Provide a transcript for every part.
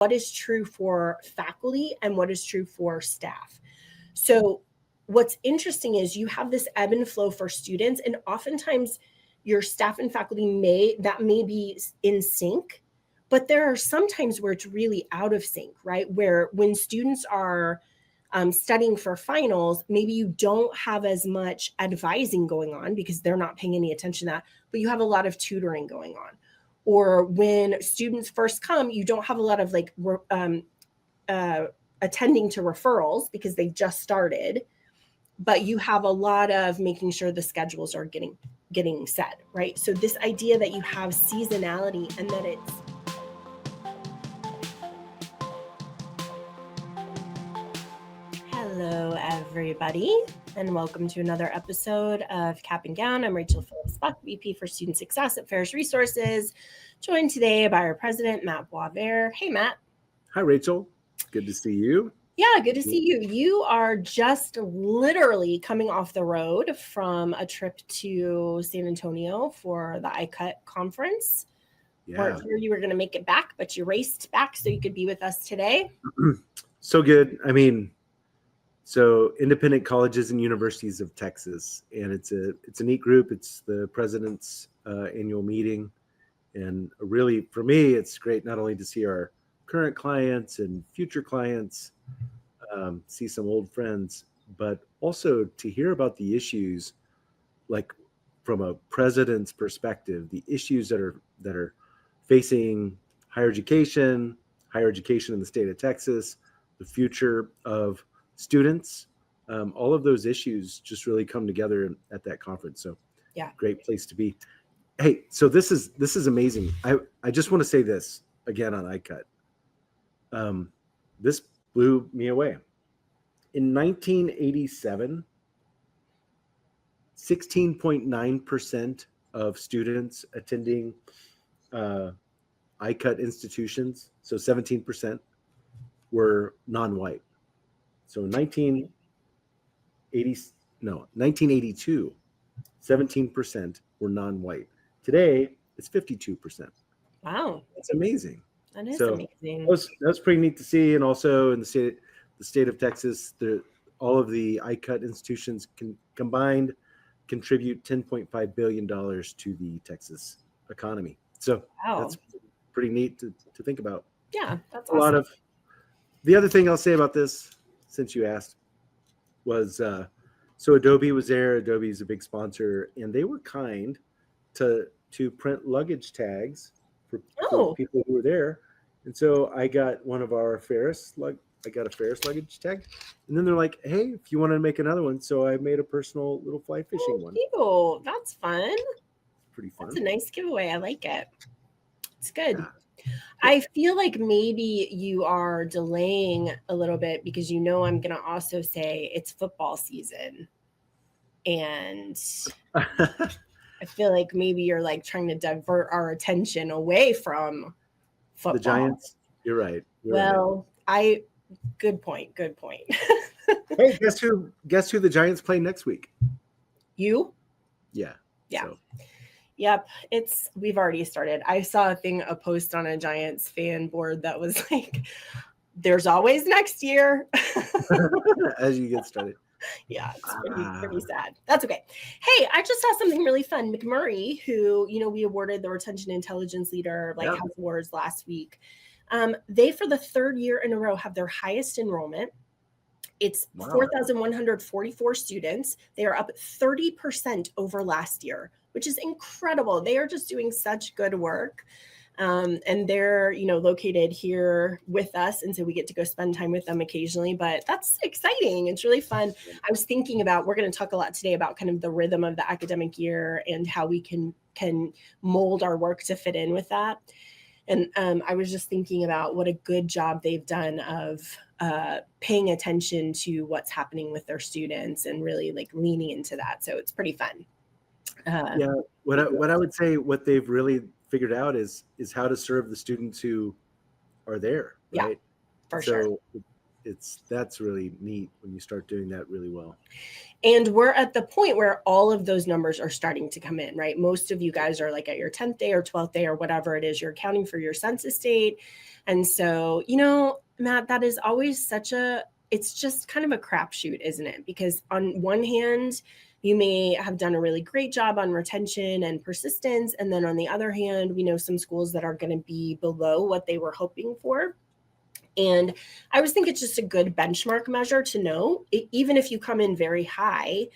what is true for faculty and what is true for staff. So what's interesting is you have this ebb and flow for students, and oftentimes your staff and faculty may be in sync, but there are some times where it's really out of sync, right? Where when students are studying for finals, maybe you don't have as much advising going on because they're not paying any attention to that, but you have a lot of tutoring going on. Or when students first come, you don't have a lot of attending to referrals because they just started, but you have a lot of making sure the schedules are getting set, right? So this idea that you have seasonality and that it's Hello, everybody, and welcome to another episode of Cap and Gown. I'm Rachel Phillips-Buck, VP for Student Success at Pharos Resources, joined today by our president, Matt Boisvert. Hey, Matt. Hi, Rachel. Good to see you. Yeah, good to see you. You are just literally coming off the road from a trip to San Antonio for the ICUT conference. Yeah. Weren't sure you were going to make it back, but you raced back so you could be with us today. So good. I mean, so Independent Colleges and Universities of Texas, and it's a neat group. It's the president's annual meeting, and really for me, it's great not only to see our current clients and future clients, see some old friends, but also to hear about the issues, like from a president's perspective, the issues that are facing higher education in the state of Texas, the future of students, all of those issues just really come together at that conference. So yeah, great place to be. Hey, so this is amazing. I just want to say this again on ICUT. This blew me away. In 1987, 16.9% of students attending ICUT institutions, so 17%, were non-white. So in 1982, 17% were non-white. Today, it's 52%. Wow. That's amazing. That is amazing. That was pretty neat to see. And also in the state of Texas, all of the ICUT institutions combined contribute $10.5 billion to the Texas economy. So That's pretty neat to think about. Yeah, that's awesome. A lot of the other thing I'll say about this, since you asked, was so Adobe was there. Adobe is a big sponsor, and they were kind to print luggage tags for people who were there. And so I got one of our Pharos luggage tag, and then they're like, "Hey, if you want to make another one," so I made a personal little fly fishing one. Cute. That's fun. Pretty fun. That's a nice giveaway. I like it. It's good. Yeah. I feel like maybe you are delaying a little bit because I'm going to also say it's football season. And I feel like maybe you're like trying to divert our attention away from football. The Giants. You're right. Good point. Hey, guess who the Giants play next week? You? Yeah. So. Yep. We've already started. I saw a post on a Giants fan board that was like, there's always next year. As you get started. Yeah, it's pretty sad. That's okay. Hey, I just saw something really fun. McMurray, who, we awarded the Retention Intelligence Leader House Awards last week. They, for the third year in a row, have their highest enrollment. It's 4,144 students. They are up 30% over last year, which is incredible. They are just doing such good work. And they're, located here with us. And so we get to go spend time with them occasionally, but that's exciting. It's really fun. I was thinking about, we're going to talk a lot today about kind of the rhythm of the academic year and how we can mold our work to fit in with that. And I was just thinking about what a good job they've done of paying attention to what's happening with their students and really like leaning into that. So it's pretty fun. What I would say, what they've really figured out is how to serve the students who are there. Right? Yeah, for sure. that's really neat when you start doing that really well. And we're at the point where all of those numbers are starting to come in, right? Most of you guys are like at your 10th day or 12th day or whatever it is, you're accounting for your census date. And so, Matt, that is always it's just kind of a crapshoot, isn't it? Because on one hand, you may have done a really great job on retention and persistence. And then on the other hand, we know some schools that are going to be below what they were hoping for. And I always think it's just a good benchmark measure to know, even if you come in very high,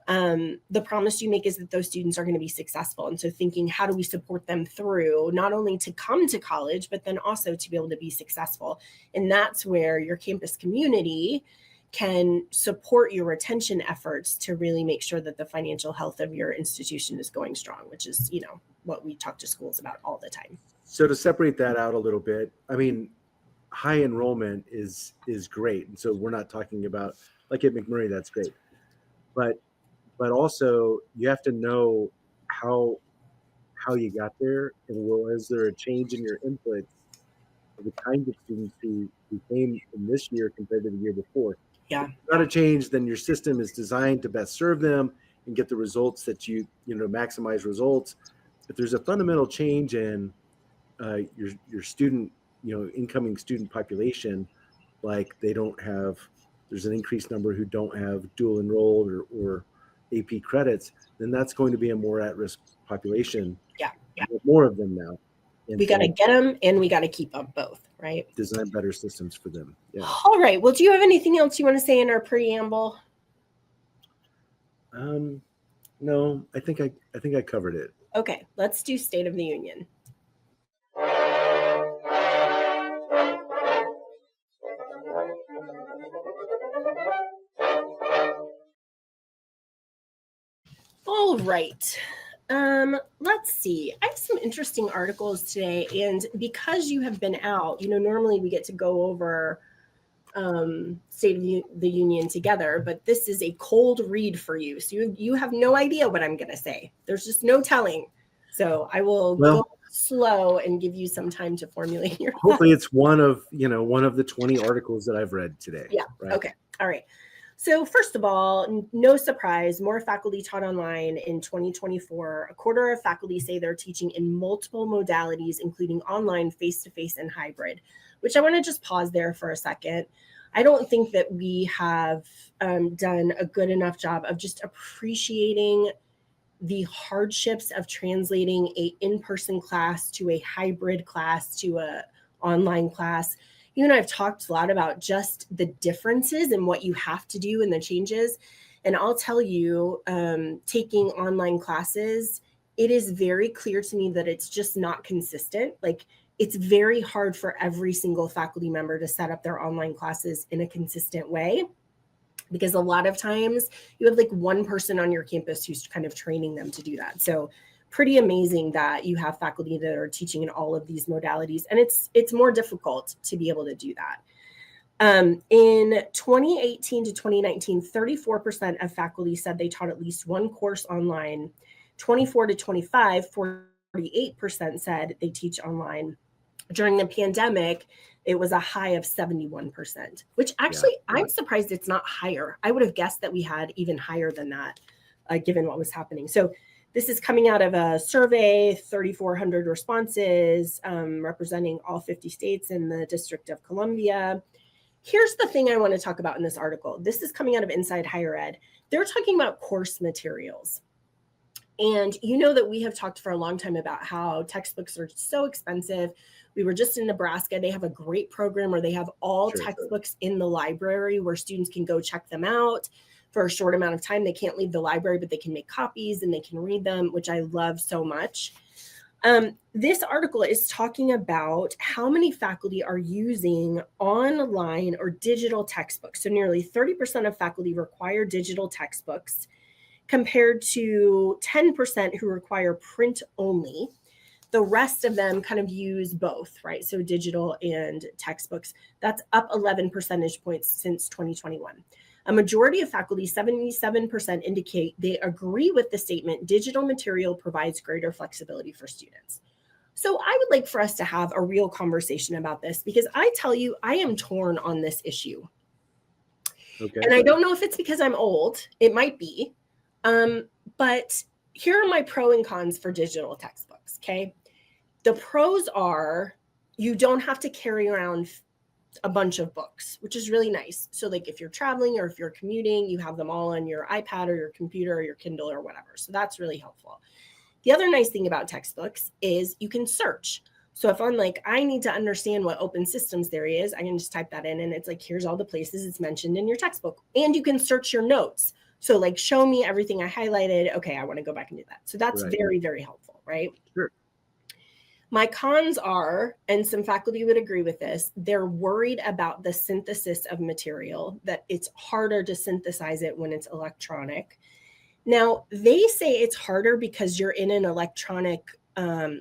the promise you make is that those students are going to be successful. And so thinking, how do we support them through not only to come to college, but then also to be able to be successful? And that's where your campus community can support your retention efforts to really make sure that the financial health of your institution is going strong, which is, what we talk to schools about all the time. So to separate that out a little bit, I mean, high enrollment is great. And so we're not talking about, like at McMurray, that's great. But also you have to know how you got there, and was there a change in your input of the kinds of students who came in this year compared to the year before? Yeah. If not a change, then your system is designed to best serve them and get the results that you maximize results. If there's a fundamental change in your student, incoming student population, like there's an increased number who don't have dual enrolled or AP credits, then that's going to be a more at-risk population. Yeah. More of them now. And we got to get them and we got to keep them both, right? Design better systems for them. Yeah. All right. Well, do you have anything else you want to say in our preamble? No, I think I covered it. Okay, let's do State of the Union. All right. Let's see. I have some interesting articles today, and because you have been out, normally we get to go over State of the Union together, but this is a cold read for you. So you have no idea what I'm going to say. There's just no telling. So I will go slow and give you some time to formulate your thoughts. Hopefully it's one of the 20 articles that I've read today. Yeah. Right? Okay. All right. So first of all, no surprise, more faculty taught online in 2024. A quarter of faculty say they're teaching in multiple modalities, including online, face-to-face, and hybrid, which I want to just pause there for a second. I don't think that we have done a good enough job of just appreciating the hardships of translating a in-person class to a hybrid class to a online class. You and I have talked a lot about just the differences in what you have to do and the changes. And I'll tell you, taking online classes, it is very clear to me that it's just not consistent. Like, it's very hard for every single faculty member to set up their online classes in a consistent way, because a lot of times you have like one person on your campus who's kind of training them to do that. So pretty amazing that you have faculty that are teaching in all of these modalities, and it's more difficult to be able to do that. In 2018 to 2019, 34% of faculty said they taught at least one course online. 24 to 25, 48% said they teach online. During the pandemic, it was a high of 71%, which actually I'm surprised it's not higher. I would have guessed that we had even higher than that, given what was happening. So this is coming out of a survey, 3,400 responses, representing all 50 states and the District of Columbia. Here's the thing I want to talk about in this article. This is coming out of Inside Higher Ed. They're talking about course materials. And you know that we have talked for a long time about how textbooks are so expensive. We were just in Nebraska. They have a great program where they have all textbooks in the library where students can go check them out for a short amount of time. They can't leave the library, but they can make copies and they can read them, which I love so much. This article is talking about how many faculty are using online or digital textbooks. So nearly 30% of faculty require digital textbooks, compared to 10% who require print only. The rest of them kind of use both, right? So digital and textbooks. That's up 11 percentage points since 2021. A majority of faculty, 77%, indicate they agree with the statement, digital material provides greater flexibility for students. So I would like for us to have a real conversation about this, because I tell you, I am torn on this issue. Okay. And I don't know if it's because I'm old. It might be. But here are my pro and cons for digital textbooks. Okay. The pros are you don't have to carry around a bunch of books, which is really nice. So like if you're traveling or if you're commuting, you have them all on your iPad or your computer or your Kindle or whatever. So that's really helpful. The other nice thing about textbooks is you can search. So if I'm like, I need to understand what open systems theory is, I can just type that in and it's like, here's all the places it's mentioned in your textbook. And you can search your notes. So like, show me everything I highlighted. Okay, I want to go back and do that. So that's very, very helpful, right? Sure. My cons are, and some faculty would agree with this, they're worried about the synthesis of material, that it's harder to synthesize it when it's electronic. Now, they say it's harder because you're in an electronic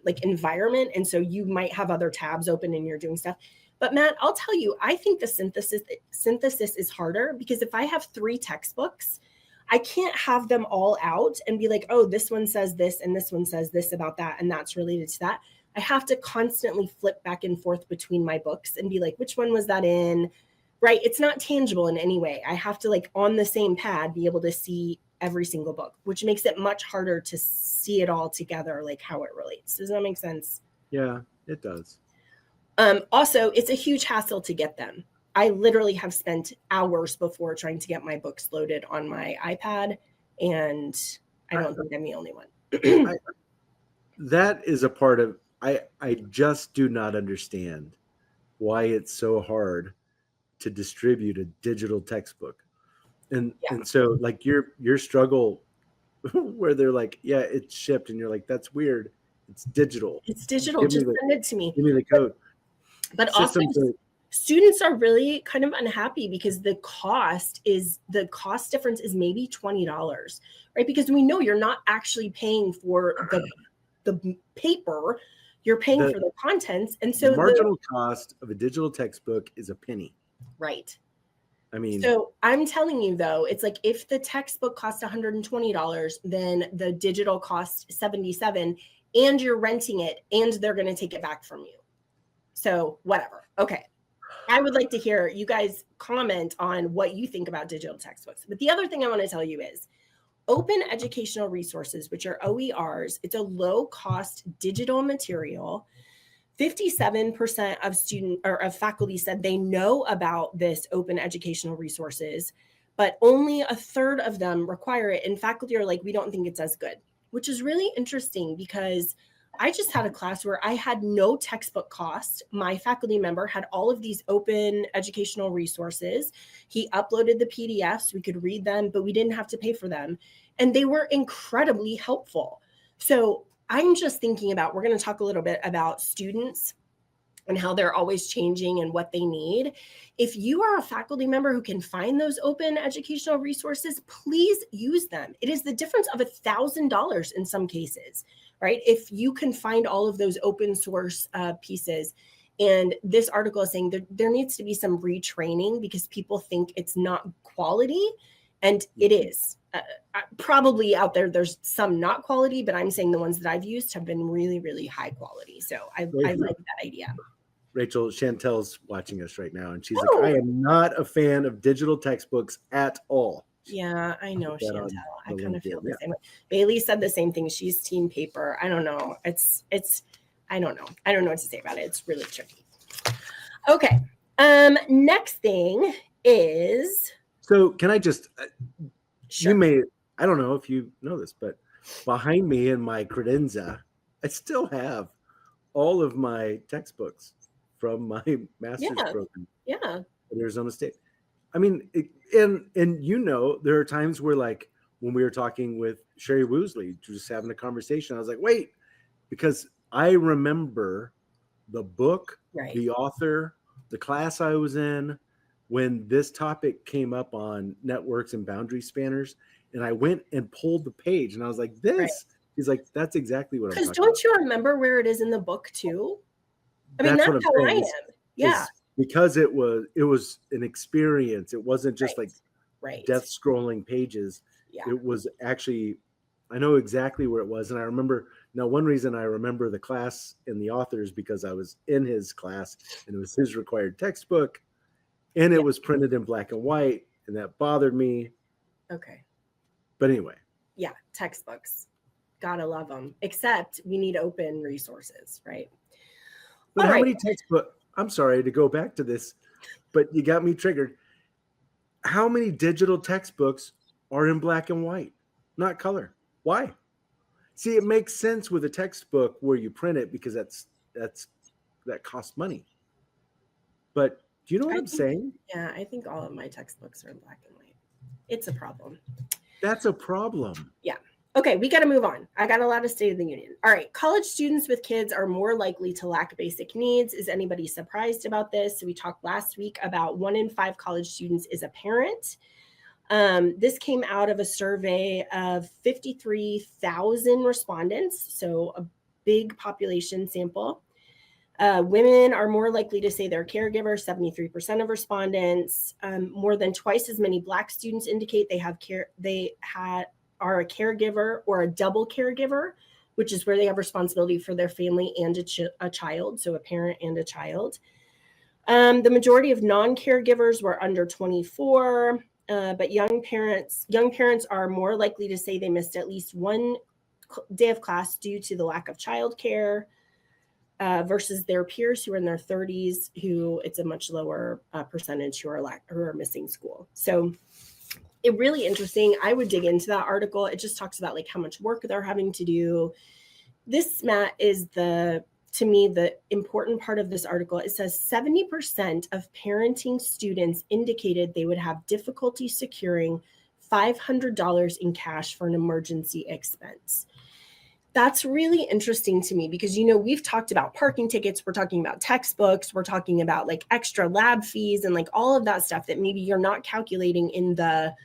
like environment. And so you might have other tabs open and you're doing stuff. But Matt, I'll tell you, I think the synthesis is harder because if I have 3 textbooks, I can't have them all out and be like, oh, this one says this and this one says this about that. And that's related to that. I have to constantly flip back and forth between my books and be like, which one was that in? Right. It's not tangible in any way. I have to like on the same pad be able to see every single book, which makes it much harder to see it all together, like how it relates. Does that make sense? Yeah, it does. Also, it's a huge hassle to get them. I literally have spent hours before trying to get my books loaded on my iPad, and I don't think I'm the only one. That is a part of, I just do not understand why it's so hard to distribute a digital textbook. And so like your struggle where they're like, yeah, it's shipped, and you're like, that's weird. It's digital. It's digital. Just send it to me. Give me the code. But also, students are really kind of unhappy because the cost difference is maybe $20, right? Because we know you're not actually paying for the paper, you're paying for the contents. And so the marginal cost of a digital textbook is a penny. Right. I mean, so I'm telling you though, it's like if the textbook costs $120, then the digital costs $77, and you're renting it, and they're going to take it back from you. So whatever. Okay. I would like to hear you guys comment on what you think about digital textbooks. But the other thing I want to tell you is open educational resources, which are OERs. It's a low cost digital material. 57% of faculty said they know about this open educational resources, but only a third of them require it. And faculty are like, we don't think it's as good, which is really interesting because I just had a class where I had no textbook cost. My faculty member had all of these open educational resources. He uploaded the PDFs, we could read them, but we didn't have to pay for them. And they were incredibly helpful. So I'm just thinking about, we're going to talk a little bit about students and how they're always changing and what they need. If you are a faculty member who can find those open educational resources, please use them. It is the difference of $1,000 in some cases, right? If you can find all of those open source pieces. And this article is saying there needs to be some retraining because people think it's not quality, and it is. Probably out there's some not quality, but I'm saying the ones that I've used have been really, really high quality. So I like that idea. Rachel, Chantel's watching us right now, and she's like, I am not a fan of digital textbooks at all. Yeah, I know, Chantel. I kind of feel the same way. Bailey said the same thing. She's team paper. I don't know. It's I don't know. I don't know what to say about it. It's really tricky. Okay. Next thing is. So can I just, sure. You may, I don't know if you know this, but behind me in my credenza, I still have all of my textbooks from my master's program at Arizona State. I mean, and you know, there are times where like when we were talking with Sherry Woosley, just having a conversation, I was like, wait, because I remember the book, the author, the class I was in, when this topic came up on networks and boundary spanners, and I went and pulled the page and I was like, this, he's like, that's exactly what I'm talking about. Because don't you remember where it is in the book too? I mean, that's how I am. Yeah. Because it was an experience. It wasn't just like death scrolling pages. Yeah. It was actually, I know exactly where it was. And I remember, now one reason I remember the class and the authors because I was in his class and it was his required textbook and it was printed in black and white. and that bothered me. Okay. But anyway. Yeah, textbooks. Gotta love them. Except we need open resources, right? But how many textbooks? I'm sorry to go back to this, but you got me triggered. How many digital textbooks are in black and white, not color? Why? See, it makes sense with a textbook where you print it because that costs money. But do you know what I'm saying? Yeah, I think all of my textbooks are in black and white. It's a problem. That's a problem. Yeah. Okay, we got to move on. I got a lot of State of the Union. All right, college students with kids are more likely to lack basic needs. Is anybody surprised about this? So we talked last week about 1 in 5 college students is a parent. This came out of a survey of 53,000 respondents, so a big population sample. Women are more likely to say they're caregivers, 73% of respondents. More than twice as many Black students indicate are a caregiver or a double caregiver, which is where they have responsibility for their family and a child, so a parent and a child. The majority of non-caregivers were under 24, but young parents are more likely to say they missed at least one day of class due to the lack of childcare. Versus their peers who are in their 30s, who it's a much lower percentage who are missing school. So it really interesting. I would dig into that article. It just talks about like how much work they're having to do. This, Matt, is to me, the important part of this article. It says 70% of parenting students indicated they would have difficulty securing $500 in cash for an emergency expense. That's really interesting to me because, we've talked about parking tickets. We're talking about textbooks. We're talking about like extra lab fees and like all of that stuff that maybe you're not calculating in the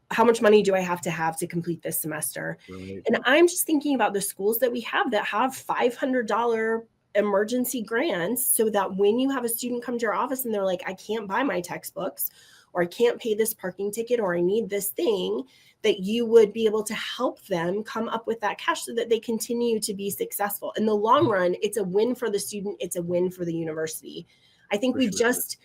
how much money do I have to complete this semester? Right. And I'm just thinking about the schools that we have $500 emergency grants so that when you have a student come to your office and they're like, I can't buy my textbooks or I can't pay this parking ticket or I need this thing, that you would be able to help them come up with that cash so that they continue to be successful. In the long run, it's a win for the student. It's a win for the university. I think we just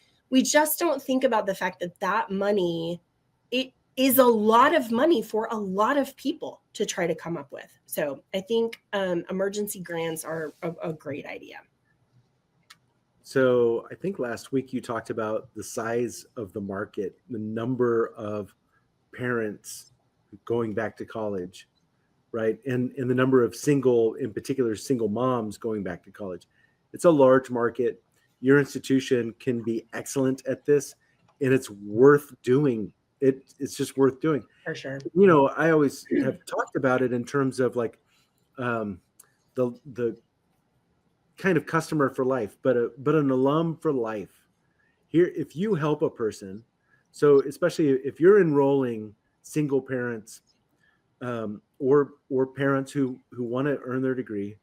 don't think about the fact that money, it is a lot of money for a lot of people to try to come up with. So I think emergency grants are a great idea. So I think last week you talked about the size of the market, the number of parents going back to college, right? And the number of single moms going back to college. It's a large market. Your institution can be excellent at this, and it's worth doing. It's just worth doing. For sure. I always have talked about it in terms of like the kind of customer for life, but an alum for life. Here, if you help a person, so especially if you're enrolling single parents or parents who want to earn their degree,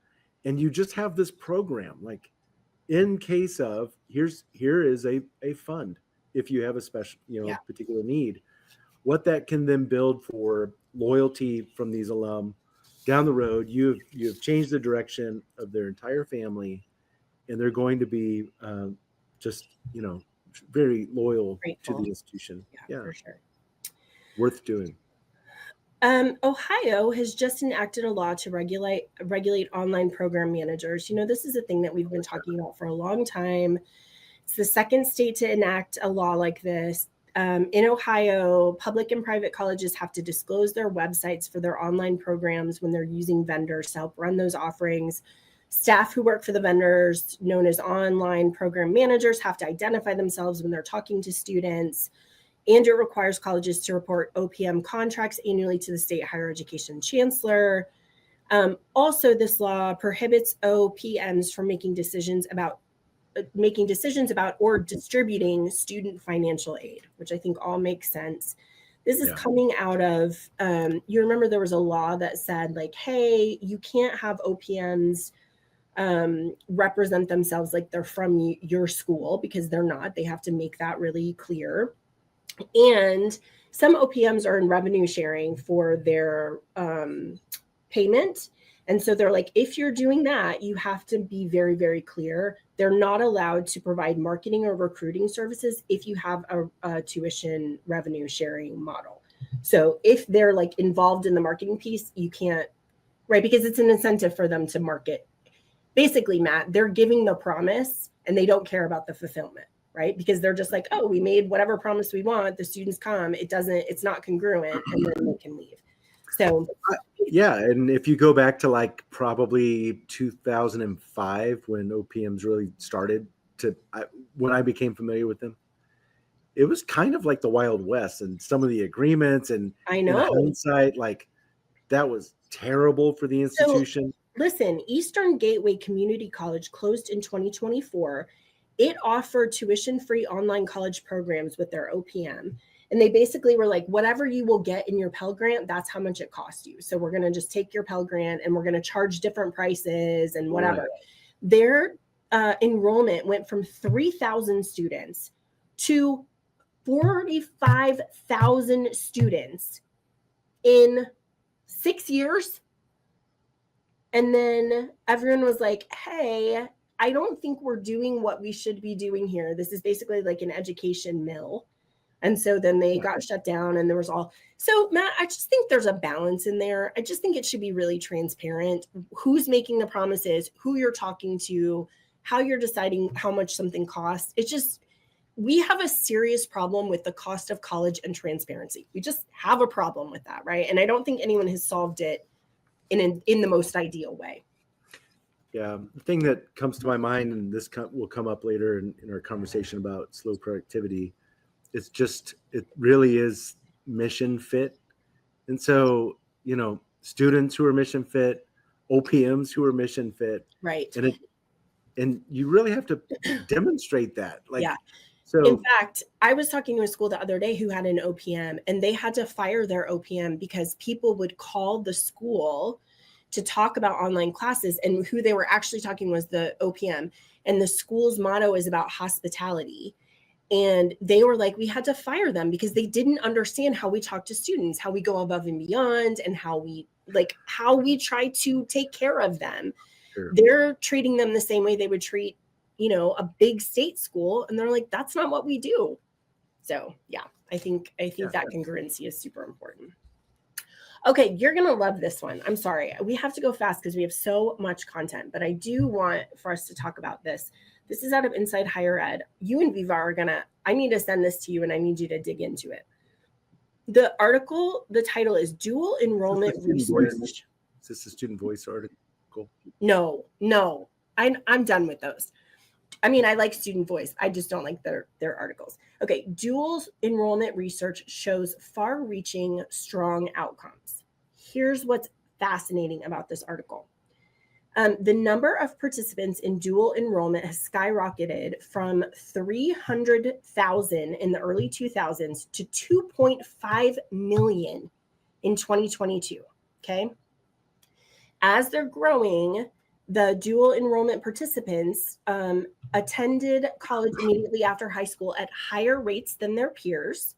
and you just have this program, like in case of here is a fund if you have a special particular need, what that can then build for loyalty from these alum down the road. You've changed the direction of their entire family, and they're going to be just very loyal to the institution. Yeah, for sure. Worth doing. Ohio has just enacted a law to regulate online program managers. This is a thing that we've been talking about for a long time. It's the second state to enact a law like this. In Ohio, public and private colleges have to disclose their websites for their online programs when they're using vendors to help run those offerings. Staff who work for the vendors, known as online program managers, have to identify themselves when they're talking to students. And it requires colleges to report OPM contracts annually to the state higher education chancellor. Also, this law prohibits OPMs from making decisions about or distributing student financial aid, which I think all makes sense. This is coming out of, you remember there was a law that said like, hey, you can't have OPMs represent themselves like they're from your school, because they're not. They have to make that really clear. And some OPMs are in revenue sharing for their payment. And so they're like, if you're doing that, you have to be very, very clear. They're not allowed to provide marketing or recruiting services if you have a tuition revenue sharing model. So if they're like involved in the marketing piece, you can't, right? Because it's an incentive for them to market. Basically, Matt, they're giving the promise and they don't care about the fulfillment, right? Because they're just like, oh, we made whatever promise we want. The students come. It's not congruent, and then they can leave. So yeah, and if you go back to like probably 2005 when OPMs really started when I became familiar with them, it was kind of like the Wild West, and some of the agreements and I in know. hindsight, like that was terrible for the institution. So, listen, Eastern Gateway Community College closed in 2024. It offered tuition-free online college programs with their OPM. And they basically were like, whatever you will get in your Pell Grant, that's how much it costs you. So we're going to just take your Pell Grant and we're going to charge different prices and whatever. Right. Their enrollment went from 3,000 students to 45,000 students in 6 years. And then everyone was like, hey, I don't think we're doing what we should be doing here. This is basically like an education mill. And so then they got shut down and there was all. So Matt, I just think there's a balance in there. I just think it should be really transparent. Who's making the promises, who you're talking to, how you're deciding how much something costs. It's just, we have a serious problem with the cost of college and transparency. We just have a problem with that, right? And I don't think anyone has solved it in the most ideal way. Yeah, the thing that comes to my mind, and this will come up later in our conversation about slow productivity, it's just, it really is mission fit. And so, students who are mission fit, OPMs who are mission fit. Right. And you really have to demonstrate that. Yeah. So in fact, I was talking to a school the other day who had an OPM and they had to fire their OPM because people would call the school to talk about online classes, and who they were actually talking was the OPM. And the school's motto is about hospitality. And they were like, we had to fire them because they didn't understand how we talk to students, how we go above and beyond, and how we try to take care of them. Sure. They're treating them the same way they would treat, a big state school. And they're like, that's not what we do. So yeah, I think that congruency is super important. Okay, you're going to love this one. I'm sorry. We have to go fast because we have so much content, but I do want for us to talk about this. This is out of Inside Higher Ed. You and Viva are I need to send this to you and I need you to dig into it. The article, the title is Dual Enrollment Research. Is this a Student Voice article? No. I'm done with those. I mean, I like Student Voice. I just don't like their articles. Okay, dual enrollment research shows far-reaching, strong outcomes. Here's what's fascinating about this article. The number of participants in dual enrollment has skyrocketed from 300,000 in the early 2000s to 2.5 million in 2022, okay? As they're growing, the dual enrollment participants attended college immediately after high school at higher rates than their peers.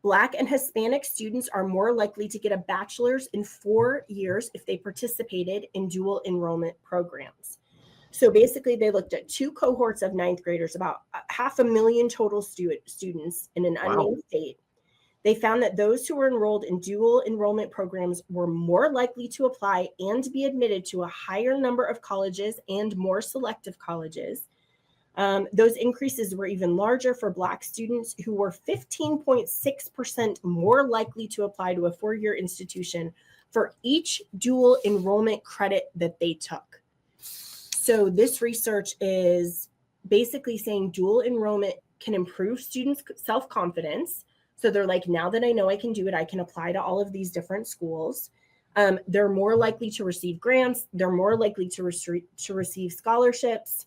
Black and Hispanic students are more likely to get a bachelor's in 4 years if they participated in dual enrollment programs. So basically, they looked at 2 cohorts of 9th graders, about 500,000 total students in an unnamed state. They found that those who were enrolled in dual enrollment programs were more likely to apply and be admitted to a higher number of colleges and more selective colleges. Those increases were even larger for Black students, who were 15.6% more likely to apply to a 4-year institution for each dual enrollment credit that they took. So this research is basically saying dual enrollment can improve students' self-confidence. So they're like, now that I know I can do it, I can apply to all of these different schools. They're more likely to receive grants. They're more likely to receive scholarships.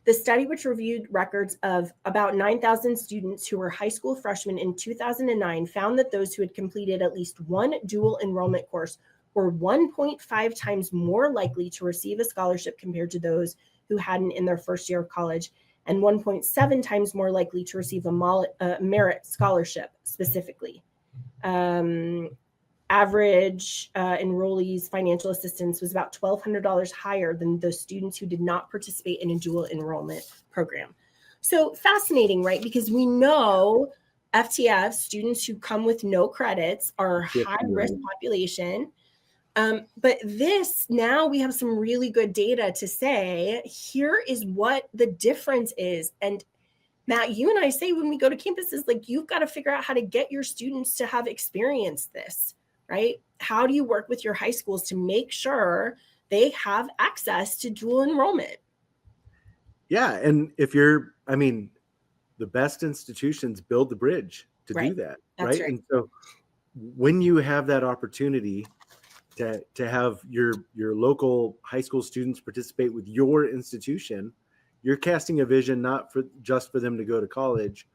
The study, which reviewed records of about 9,000 students who were high school freshmen in 2009, found that those who had completed at least one dual enrollment course were 1.5 times more likely to receive a scholarship compared to those who hadn't in their first year of college, and 1.7 times more likely to receive a merit scholarship specifically. average enrollees' financial assistance was about $1,200 higher than those students who did not participate in a dual enrollment program. So fascinating, right? Because we know FTF students who come with no credits are a high risk population. But this, now we have some really good data to say, here is what the difference is. And Matt, you and I say when we go to campuses, like, you've got to figure out how to get your students to have experienced this, right? How do you work with your high schools to make sure they have access to dual enrollment? Yeah. And if you're, I mean, the best institutions build the bridge to do that. That's right. And so when you have that opportunity to have your local high school students participate with your institution, you're casting a vision not for just for them to go to college,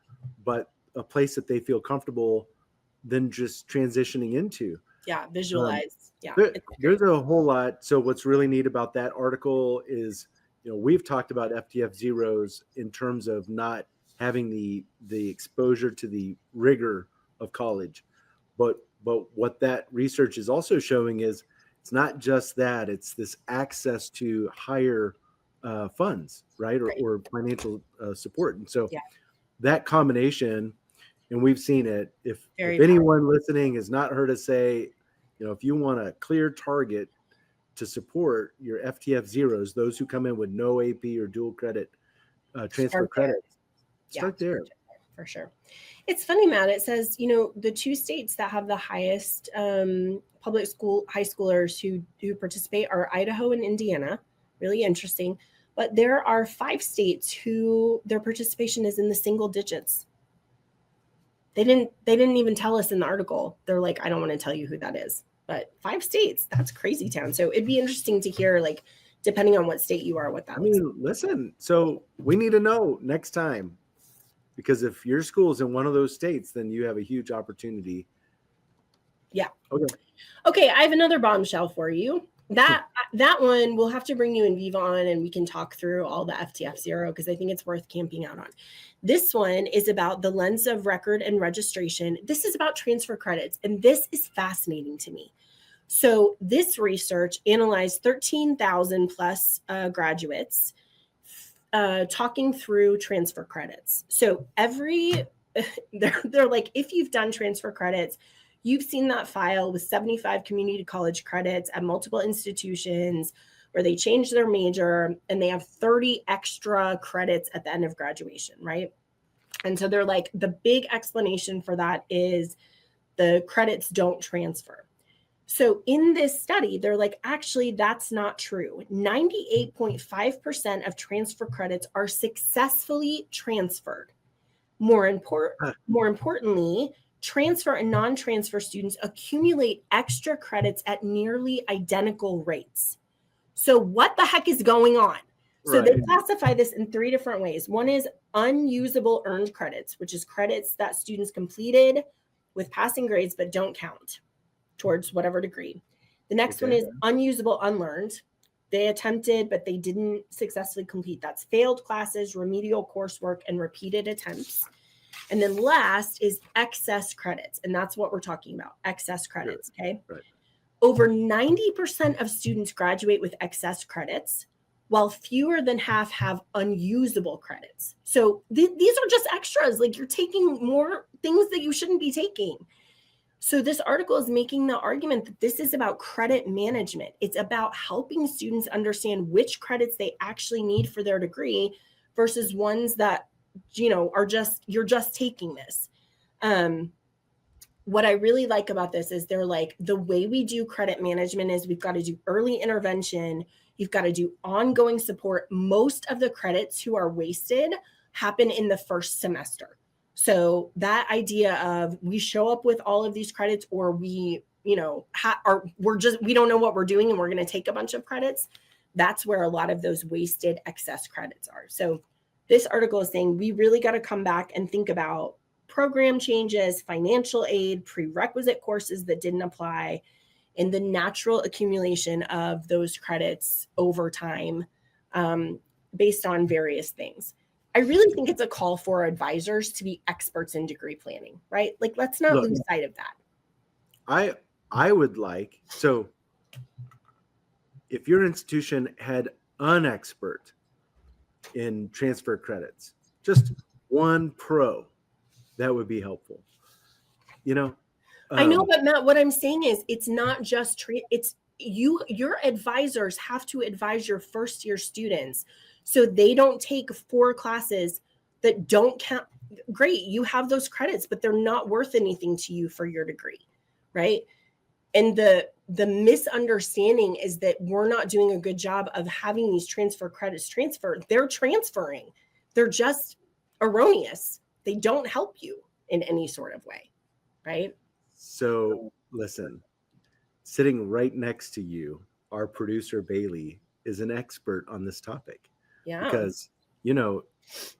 but a place that they feel comfortable then just transitioning into. Yeah, visualize. There's a whole lot. So what's really neat about that article is, we've talked about FTF zeros in terms of not having the exposure to the rigor of college, but what that research is also showing is it's not just that, it's this access to higher funds, right? Or financial support. And so that combination, and we've seen it, if anyone listening has not heard us say, if you want a clear target to support your FTF zeros, those who come in with no AP or dual credit transfer credits, start there. For sure. It's funny, Matt. It says, the two states that have the highest public school high schoolers who participate are Idaho and Indiana. Really interesting. But there are 5 states who their participation is in the single digits. They didn't even tell us in the article. They're like, I don't want to tell you who that is. But 5 states, that's crazy town. So it'd be interesting to hear, like, depending on what state you are, what that looks like. Listen, so we need to know next time. Because if your school is in one of those states, then you have a huge opportunity. Yeah. Okay, I have another bombshell for you. That one, we'll have to bring you and Viva on, and we can talk through all the FTF zero, because I think it's worth camping out on. This one is about the lens of record and registration. This is about transfer credits, and this is fascinating to me. So this research analyzed 13,000 plus graduates talking through transfer credits. So they're like, if you've done transfer credits, you've seen that file with 75 community college credits at multiple institutions where they change their major and they have 30 extra credits at the end of graduation, right? And so they're like, the big explanation for that is the credits don't transfer. So in this study, they're like, actually, that's not true. 98.5% of transfer credits are successfully transferred. More importantly, transfer and non-transfer students accumulate extra credits at nearly identical rates. So what the heck is going on? So they classify this in 3 different ways. One is unusable earned credits, which is credits that students completed with passing grades but don't count towards whatever degree. The next one is unusable unlearned. They attempted, but they didn't successfully complete. That's failed classes, remedial coursework, and repeated attempts. And then last is excess credits. And that's what we're talking about, excess credits, okay? Right. Over 90% of students graduate with excess credits, while fewer than half have unusable credits. So these are just extras. Like, you're taking more things that you shouldn't be taking. So this article is making the argument that this is about credit management. It's about helping students understand which credits they actually need for their degree versus ones that, are you're just taking this. What I really like about this is they're like, the way we do credit management is we've got to do early intervention. You've got to do ongoing support. Most of the credits who are wasted happen in the first semester. So that idea of we show up with all of these credits, or we, we don't know what we're doing and we're going to take a bunch of credits. That's where a lot of those wasted excess credits are. So this article is saying we really got to come back and think about program changes, financial aid, prerequisite courses that didn't apply, and the natural accumulation of those credits over time based on various things. I really think it's a call for advisors to be experts in degree planning, right? Like, let's not lose sight of that. I would like, so if your institution had an expert in transfer credits, just one pro, that would be helpful. You know, I know, but Matt, what I'm saying is it's not just it's your advisors have to advise your first year students so they don't take 4 classes that don't count. Great, you have those credits, but they're not worth anything to you for your degree, right? And the misunderstanding is that we're not doing a good job of having these transfer credits transferred. They're transferring. They're just erroneous. They don't help you in any sort of way, right? So listen, sitting right next to you, our producer Bailey is an expert on this topic. Yeah. Because, you know,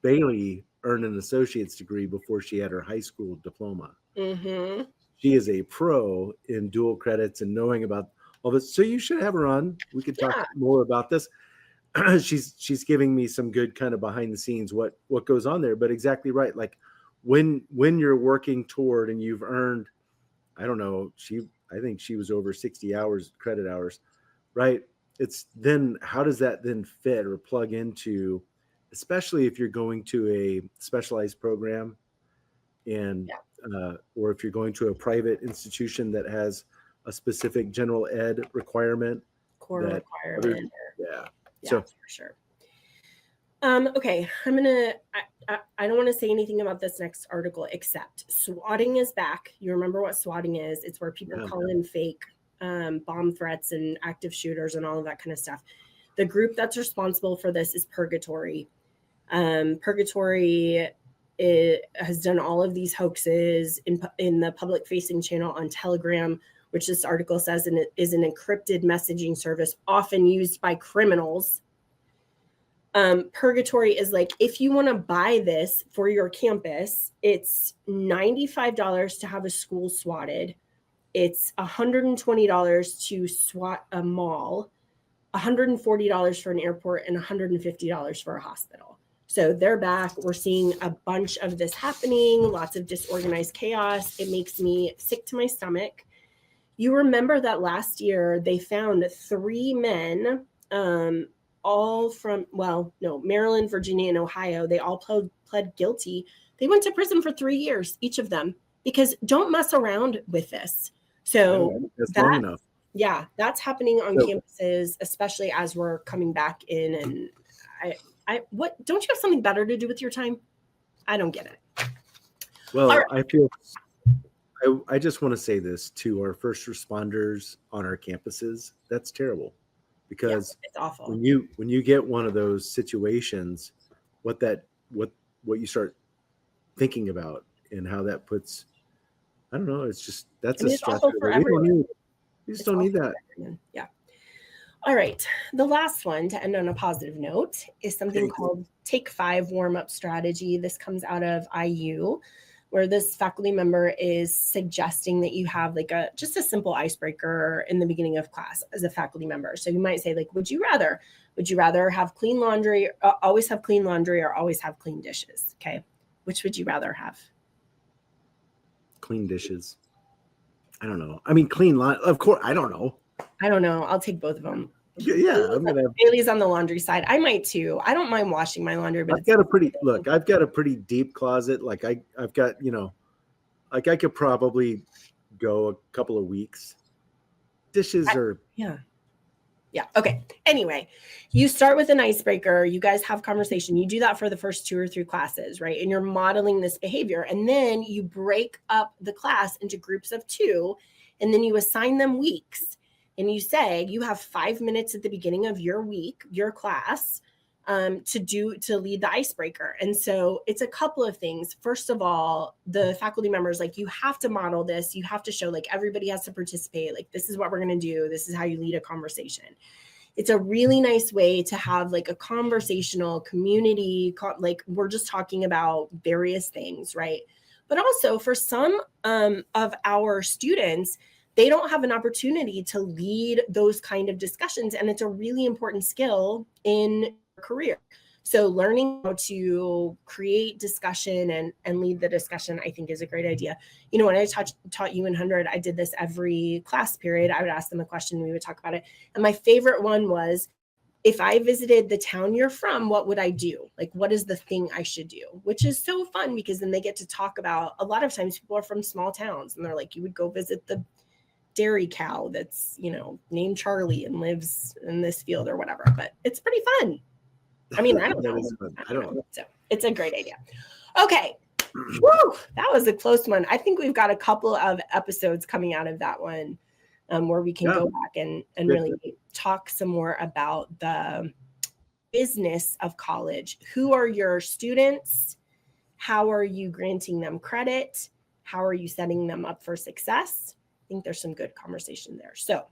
Bailey earned an associate's degree before she had her high school diploma. Mm-hmm. She is a pro in dual credits and knowing about all this. So you should have her on. We could talk more about this. she's giving me some good kind of behind the scenes what goes on there. But exactly right. Like when you're working toward and you've earned, I don't know, I think she was over 60 hours credit hours, right? It's then how does that then fit or plug into, especially if you're going to a specialized program and or if you're going to a private institution that has a specific general ed requirement, core requirement. Yeah, so for sure. Okay, I don't want to say anything about this next article except swatting is back. You remember what swatting is? It's where people call in fake bomb threats and active shooters and all of that kind of stuff. The group that's responsible for this is Purgatory. Purgatory has done all of these hoaxes in the public facing channel on Telegram, which this article says is an encrypted messaging service often used by criminals. Purgatory is like, if you want to buy this for your campus, it's $95 to have a school swatted. It's $120 to swat a mall, $140 for an airport, and $150 for a hospital. So they're back. We're seeing a bunch of this happening, lots of disorganized chaos. It makes me sick to my stomach. You remember that last year they found 3 men, all from, Maryland, Virginia, and Ohio. They all pled guilty. They went to prison for 3 years, each of them, because don't mess around with this. So that's long enough. Yeah, that's happening on campuses, especially as we're coming back in. And what, don't you have something better to do with your time? I don't get it. Well, right. I just want to say this to our first responders on our campuses. That's terrible. Because it's awful. When you get one of those situations, what you start thinking about and how that puts, I don't know, it's just that's a stressor. We just don't need that. Yeah. All right. The last one to end on a positive note is something called Take 5 warm-up strategy. This comes out of IU, where this faculty member is suggesting that you have like just a simple icebreaker in the beginning of class as a faculty member. So you might say, like, would you rather have clean laundry, always have clean laundry, or always have clean dishes? Okay. Which would you rather have? Clean dishes. I don't know. I mean, of course, I don't know. I'll take both of them. Yeah, I'm gonna have Bailey's on the laundry side. I might too. I don't mind washing my laundry, but I've got a pretty deep closet. Like I've got, like I could probably go a couple of weeks. Dishes are yeah. Okay. Anyway, you start with an icebreaker. You guys have conversation. You do that for the first 2 or 3 classes, right? And you're modeling this behavior. And then you break up the class into groups of 2, and then you assign them weeks. And you say you have 5 minutes at the beginning of your week, your class, to lead the icebreaker. And so it's a couple of things. First of all, the faculty members, like, you have to model this. You have to show, like, everybody has to participate. Like, this is what we're going to do. This is how you lead a conversation. It's a really nice way to have like a conversational community. Like, we're just talking about various things, right? But also for some of our students, they don't have an opportunity to lead those kind of discussions. And it's a really important skill in your career. So learning how to create discussion and lead the discussion, I think, is a great idea. You know, when I taught you in 100, I did this every class period. I would ask them a question, we would talk about it. And my favorite one was, if I visited the town you're from, what would I do? Like, what is the thing I should do? Which is so fun, because then they get to talk about, a lot of times people are from small towns and they're like, you would go visit the dairy cow that's, you know, named Charlie and lives in this field or whatever. But it's pretty fun. I mean, I don't know. I don't know. So it's a great idea. Okay. Woo, that was a close one. I think we've got a couple of episodes coming out of that one, where we can go back and really talk some more about the business of college. Who are your students? How are you granting them credit? How are you setting them up for success? I think there's some good conversation there. So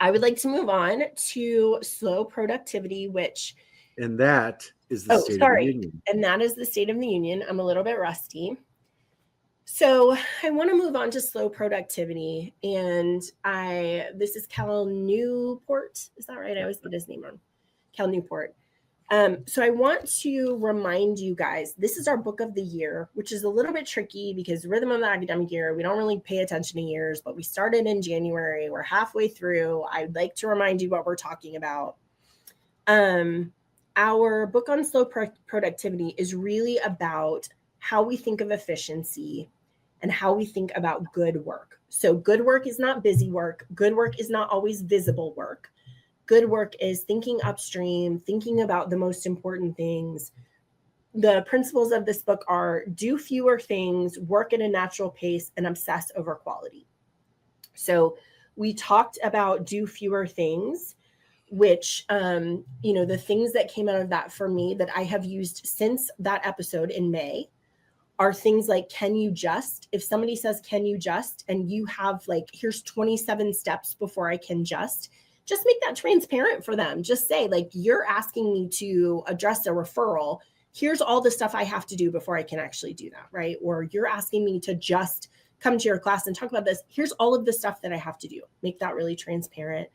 I would like to move on to slow productivity, and that is the State of the Union. And that is the State of the Union. I'm a little bit rusty. So I want to move on to slow productivity. And this is Cal Newport. Is that right? I always get his name wrong. Cal Newport. So I want to remind you guys, this is our book of the year, which is a little bit tricky because Rhythm of the Academic Year, we don't really pay attention to years, but we started in January. We're halfway through. I'd like to remind you what we're talking about. Our book on slow productivity is really about how we think of efficiency and how we think about good work. So good work is not busy work. Good work is not always visible work. Good work is thinking upstream, thinking about the most important things. The principles of this book are do fewer things, work at a natural pace, and obsess over quality. So we talked about do fewer things, which, the things that came out of that for me that I have used since that episode in May are things like, can you just, if somebody says, can you just, and you have like, here's 27 steps before I can just make that transparent for them. Just say, like, you're asking me to address a referral. Here's all the stuff I have to do before I can actually do that, right? Or you're asking me to just come to your class and talk about this. Here's all of the stuff that I have to do. Make that really transparent.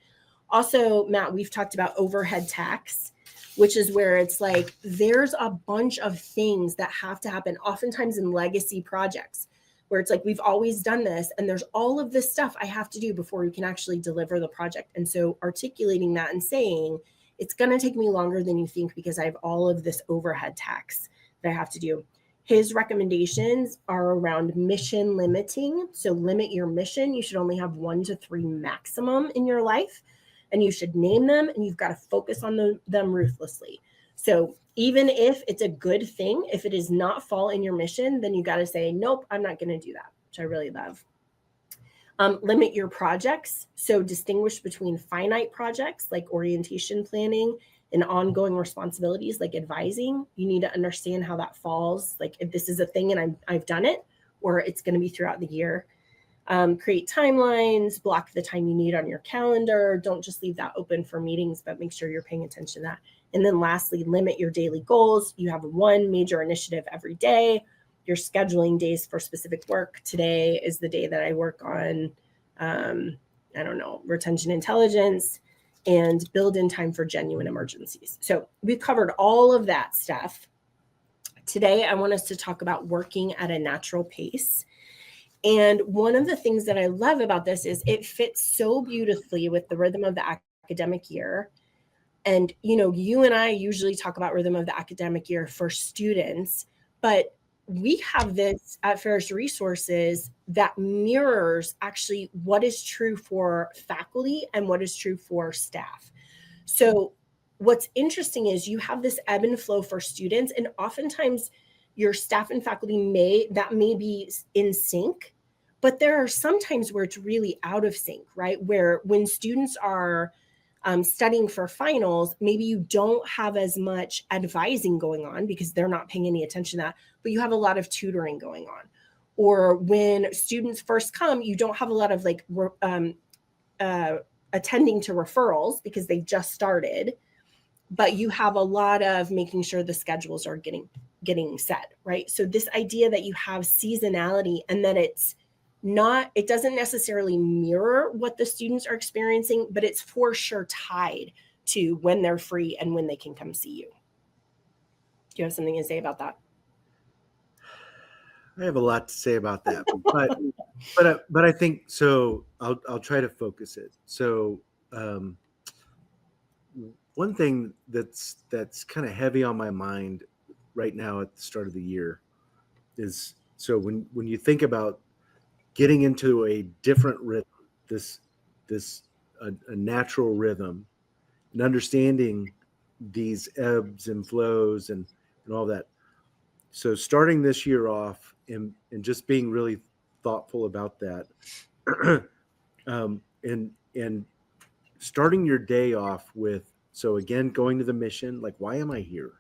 Also, Matt, we've talked about overhead tax, which is where it's like, there's a bunch of things that have to happen, oftentimes in legacy projects, where it's like, we've always done this, and there's all of this stuff I have to do before we can actually deliver the project. And so articulating that and saying, it's going to take me longer than you think because I have all of this overhead tax that I have to do. His recommendations are around mission limiting. So limit your mission. You should only have 1 to 3 maximum in your life, and you should name them, and you've got to focus on them ruthlessly. So even if it's a good thing, if it does not fall in your mission, then you got to say, nope, I'm not going to do that, which I really love. Limit your projects. So distinguish between finite projects like orientation planning and ongoing responsibilities like advising. You need to understand how that falls. Like, if this is a thing and I've done it, or it's going to be throughout the year. Create timelines, block the time you need on your calendar. Don't just leave that open for meetings, but make sure you're paying attention to that. And then lastly, limit your daily goals. You have one major initiative every day. You're scheduling days for specific work. Today is the day that I work on, retention intelligence, and build in time for genuine emergencies. So we've covered all of that stuff. Today, I want us to talk about working at a natural pace. And one of the things that I love about this is it fits so beautifully with the rhythm of the academic year. And, you and I usually talk about rhythm of the academic year for students, but we have this at Pharos Resources that mirrors actually what is true for faculty and what is true for staff. So what's interesting is you have this ebb and flow for students, and oftentimes your staff and faculty may be in sync, but there are some times where it's really out of sync, right? Where when students are studying for finals, maybe you don't have as much advising going on because they're not paying any attention to that, but you have a lot of tutoring going on. Or when students first come, you don't have a lot of attending to referrals because they just started, but you have a lot of making sure the schedules are getting set, right? So this idea that you have seasonality and that it doesn't necessarily mirror what the students are experiencing, but it's for sure tied to when they're free and when they can come see you. you have something to say about that? I have a lot to say about that, but I think so. I'll try to focus it. So um, one thing that's kind of heavy on my mind right now at the start of the year is, so when you think about getting into a different rhythm, this a natural rhythm, and understanding these ebbs and flows and all that. So starting this year off and just being really thoughtful about that, and starting your day off with, so again, going to the mission, like, why am I here?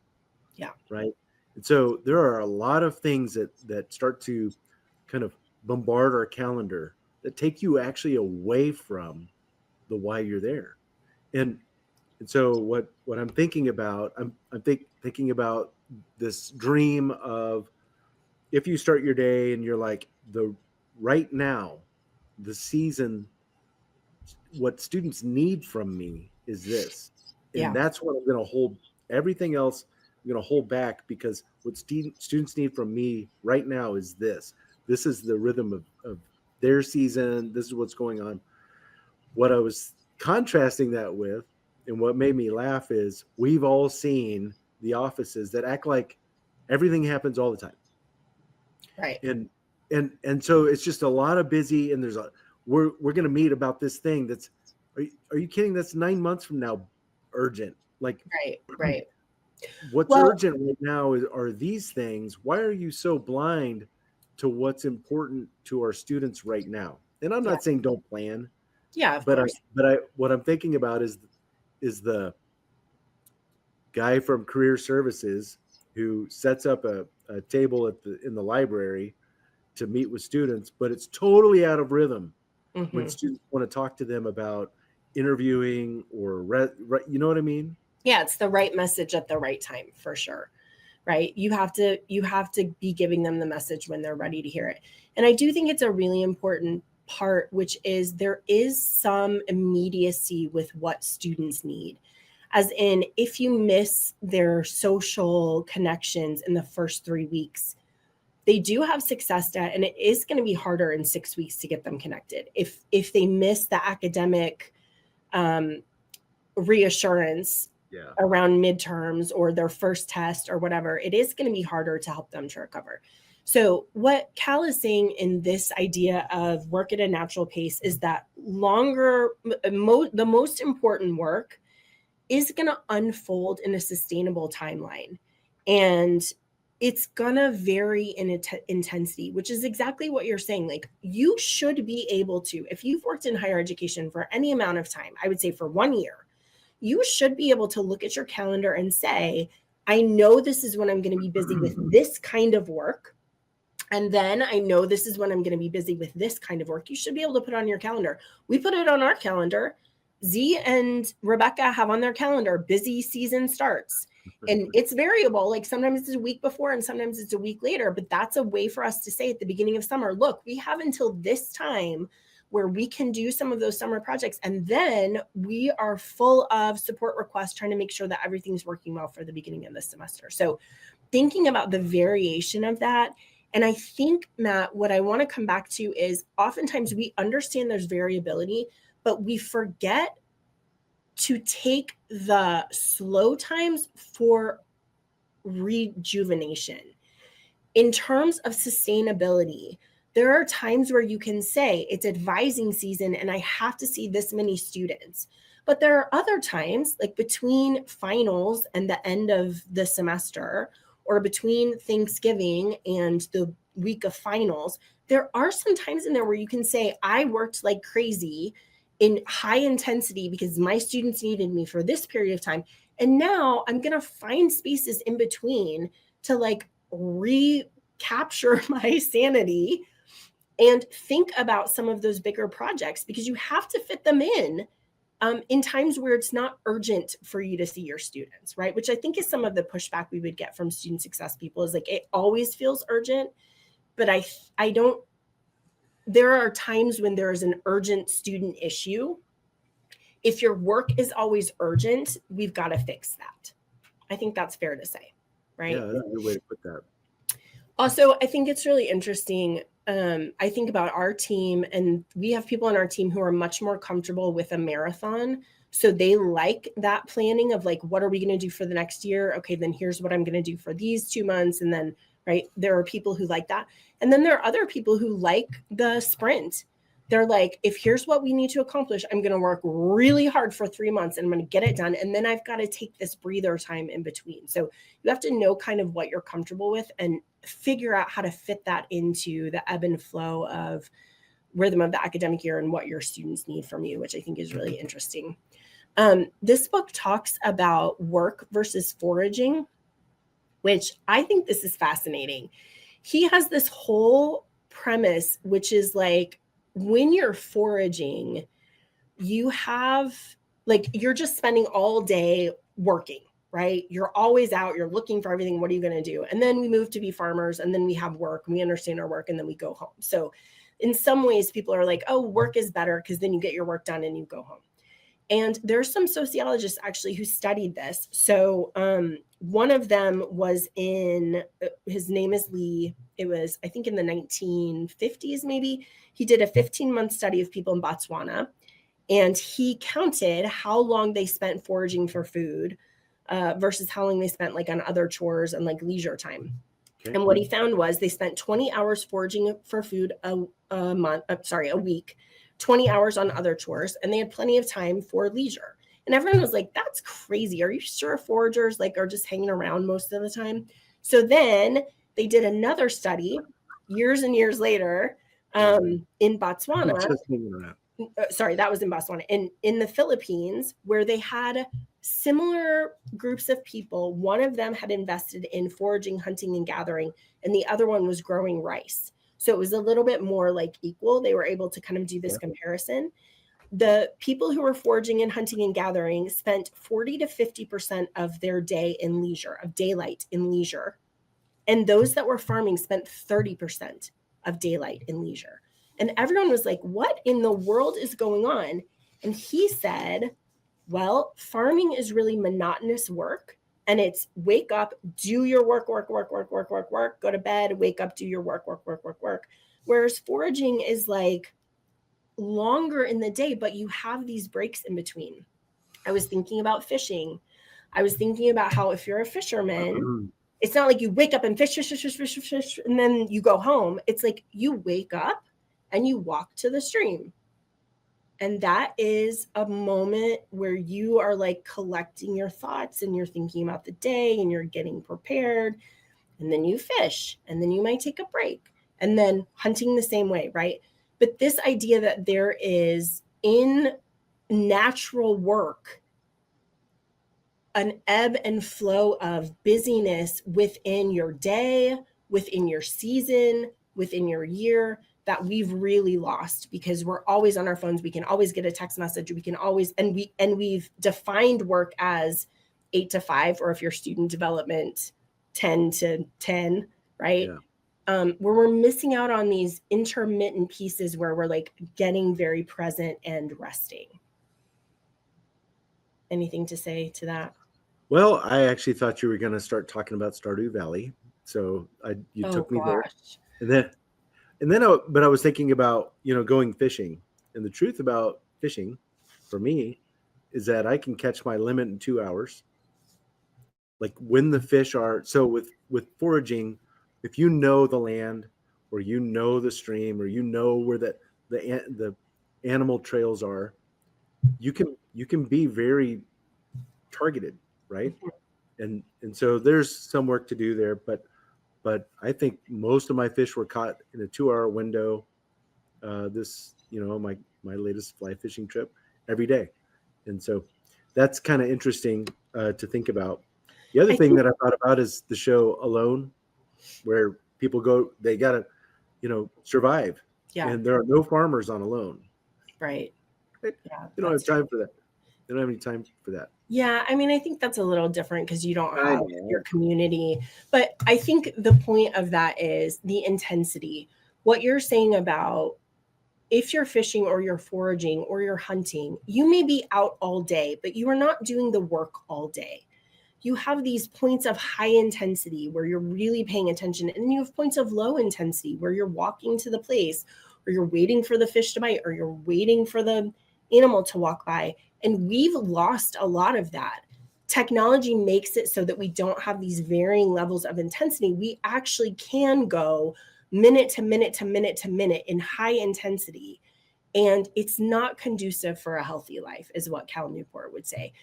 Yeah. Right. And so there are a lot of things that start to kind of bombard our calendar that take you actually away from the why you're there. And so what I'm thinking about, thinking about this dream of, if you start your day and you're like, the right now, the season, what students need from me is this, and Yeah. that's what I'm going to hold. Everything else I'm going to hold back, because what students need from me right now is this. This is the rhythm of their season. This is what's going on. What I was contrasting that with, and what made me laugh, is we've all seen the offices that act like everything happens all the time. Right. And so it's just a lot of busy, and we're going to meet about this thing that's, are you kidding? That's 9 months from now, urgent. Like, Right. Right. what's Well, urgent right now are these things. Why are you so blind to what's important to our students right now? And I'm yeah. not saying don't plan, Yeah, of but I course. but I what I'm thinking about is the guy from career services who sets up a table in the library to meet with students, but it's totally out of rhythm when Hmm. students want to talk to them about interviewing or you know what I mean? Yeah, it's the right message at the right time for sure. Right? You have to be giving them the message when they're ready to hear it. And I do think it's a really important part, which is there is some immediacy with what students need. As in, if you miss their social connections in the first 3 weeks, they do have success debt, and it is going to be harder in 6 weeks to get them connected. If they miss the academic um, reassurance Yeah. around midterms or their first test or whatever, it is going to be harder to help them to recover. So, what Cal is saying in this idea of work at a natural pace is that the most important work is going to unfold in a sustainable timeline. And it's going to vary in intensity, which is exactly what you're saying. Like, you should be able to, if you've worked in higher education for any amount of time, I would say for 1 year, you should be able to look at your calendar and say, I know this is when I'm going to be busy with this kind of work. And then I know this is when I'm going to be busy with this kind of work. You should be able to put on your calendar. We put it on our calendar. Z and Rebecca have on their calendar, busy season starts. And it's variable. Like, sometimes it's a week before and sometimes it's a week later. But that's a way for us to say at the beginning of summer, look, we have until this time where we can do some of those summer projects. And then we are full of support requests, trying to make sure that everything's working well for the beginning of the semester. So thinking about the variation of that. And I think, Matt, what I want to come back to is oftentimes we understand there's variability, but we forget to take the slow times for rejuvenation. In terms of sustainability, there are times where you can say it's advising season and I have to see this many students. But there are other times, like between finals and the end of the semester, or between Thanksgiving and the week of finals, there are some times in there where you can say, I worked like crazy in high intensity because my students needed me for this period of time. And now I'm going to find spaces in between to like recapture my sanity and think about some of those bigger projects, because you have to fit them in times where it's not urgent for you to see your students, right? Which I think is some of the pushback we would get from student success people, is like, it always feels urgent, but I don't, there are times when there is an urgent student issue. If your work is always urgent, we've got to fix that. I think that's fair to say. right? Yeah, that's a good way to put that. Also, I think it's really interesting. I think about our team, and we have people on our team who are much more comfortable with a marathon. So they like that planning of like, what are we going to do for the next year? Okay, then here's what I'm going to do for these 2 months. And then, right, there are people who like that. And then there are other people who like the sprint. They're like, if here's what we need to accomplish, I'm going to work really hard for 3 months and I'm going to get it done. And then I've got to take this breather time in between. So you have to know kind of what you're comfortable with and figure out how to fit that into the ebb and flow of rhythm of the academic year and what your students need from you, which I think is really interesting. This book talks about work versus foraging, which I think this is fascinating. He has this whole premise, which is like when you're foraging, you have like you're just spending all day working, right? You're always out, you're looking for everything. What are you going to do? And then we move to be farmers, and then we have work, and we understand our work, and then we go home. So in some ways, people are like, oh, work is better because then you get your work done and you go home. And there's some sociologists actually who studied this. So one of them was his name is Lee. It was, I think, in the 1950s, maybe. He did a 15-month study of people in Botswana. And he counted how long they spent foraging for food versus how long they spent like on other chores and like leisure time. Okay. And what he found was they spent 20 hours foraging for food a week, 20 hours on other chores, and they had plenty of time for leisure. And everyone was like, that's crazy. Are you sure foragers like are just hanging around most of the time? So then they did another study years and years later in Botswana. Just hanging around. Sorry, that was in Botswana. In the Philippines, where they had similar groups of people. One of them had invested in foraging, hunting, and gathering, and the other one was growing rice. So it was a little bit more like equal. They were able to kind of do this comparison. The people who were foraging and hunting and gathering spent 40 to 50% of their day in leisure, of daylight in leisure. And those that were farming spent 30% of daylight in leisure. And everyone was like, what in the world is going on? And he said, well, farming is really monotonous work. And it's wake up, do your work, go to bed, wake up, do your work. Whereas foraging is like longer in the day, but you have these breaks in between. I was thinking about fishing. I was thinking about how if you're a fisherman, it's not like you wake up and fish, and then you go home. It's like you wake up and you walk to the stream. And that is a moment where you are like collecting your thoughts and you're thinking about the day and you're getting prepared. And then you fish, and then you might take a break, and then hunting the same way, right? But this idea that there is in natural work an ebb and flow of busyness within your day, within your season, within your year, that we've really lost because we're always on our phones. We can always get a text message. We can always, and we've defined work as 8 to 5, or if you're student development, 10 to 10, right? Yeah. Where we're missing out on these intermittent pieces where we're like getting very present and resting. Anything to say to that? Well, I actually thought you were going to start talking about Stardew Valley. So you took me there. But I was thinking about, going fishing. And the truth about fishing for me is that I can catch my limit in 2 hours. Like when the fish are, so with foraging, if you know the land or you know the stream or you know where the animal trails are, you can be very targeted, right? And so there's some work to do there, but I think most of my fish were caught in a 2-hour window. My latest fly fishing trip every day. And so that's kind of interesting to think about. The other thing that I thought about is the show Alone, where people they got to, survive. Yeah. And there are no farmers on Alone. Right. Yeah, you don't have time for that. You don't have any time for that. Yeah, I mean, I think that's a little different because you don't have your community. But I think the point of that is the intensity. What you're saying about if you're fishing or you're foraging or you're hunting, you may be out all day, but you are not doing the work all day. you have these points of high intensity where you're really paying attention, and you have points of low intensity where you're walking to the place, or you're waiting for the fish to bite, or you're waiting for the animal to walk by. And we've lost a lot of that. Technology makes it so that we don't have these varying levels of intensity. We actually can go minute to minute to minute to minute in high intensity. And it's not conducive for a healthy life, is what Cal Newport would say.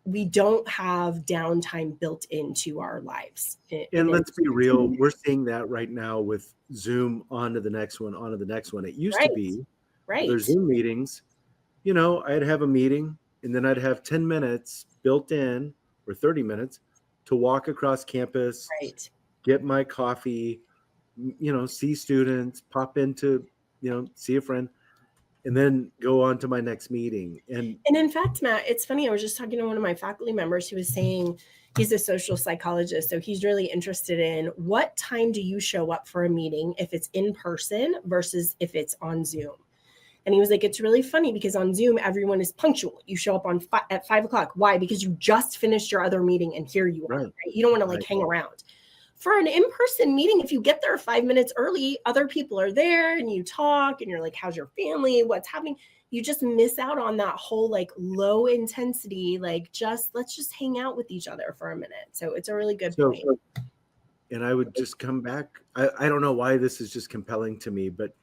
We don't have downtime built into our lives. And let's be real, we're seeing that right now with Zoom on to the next one, on to the next one. It used to be, there's Zoom meetings, I'd have a meeting and then I'd have 10 minutes built in, or 30 minutes, to walk across campus, get my coffee, see students, pop into, see a friend, and then go on to my next meeting. And in fact, Matt, it's funny. I was just talking to one of my faculty members who was saying he's a social psychologist. So he's really interested in what time do you show up for a meeting if it's in person versus if it's on Zoom. And he was like, it's really funny because on Zoom, everyone is punctual. You show up at 5 o'clock. Why? Because you just finished your other meeting and here you are. Right? You don't want to hang around. For an in-person meeting, if you get there 5 minutes early, other people are there and you talk and you're like, how's your family? What's happening? You just miss out on that whole low intensity, let's just hang out with each other for a minute. So it's a really good point. And I would just come back. I don't know why this is just compelling to me, but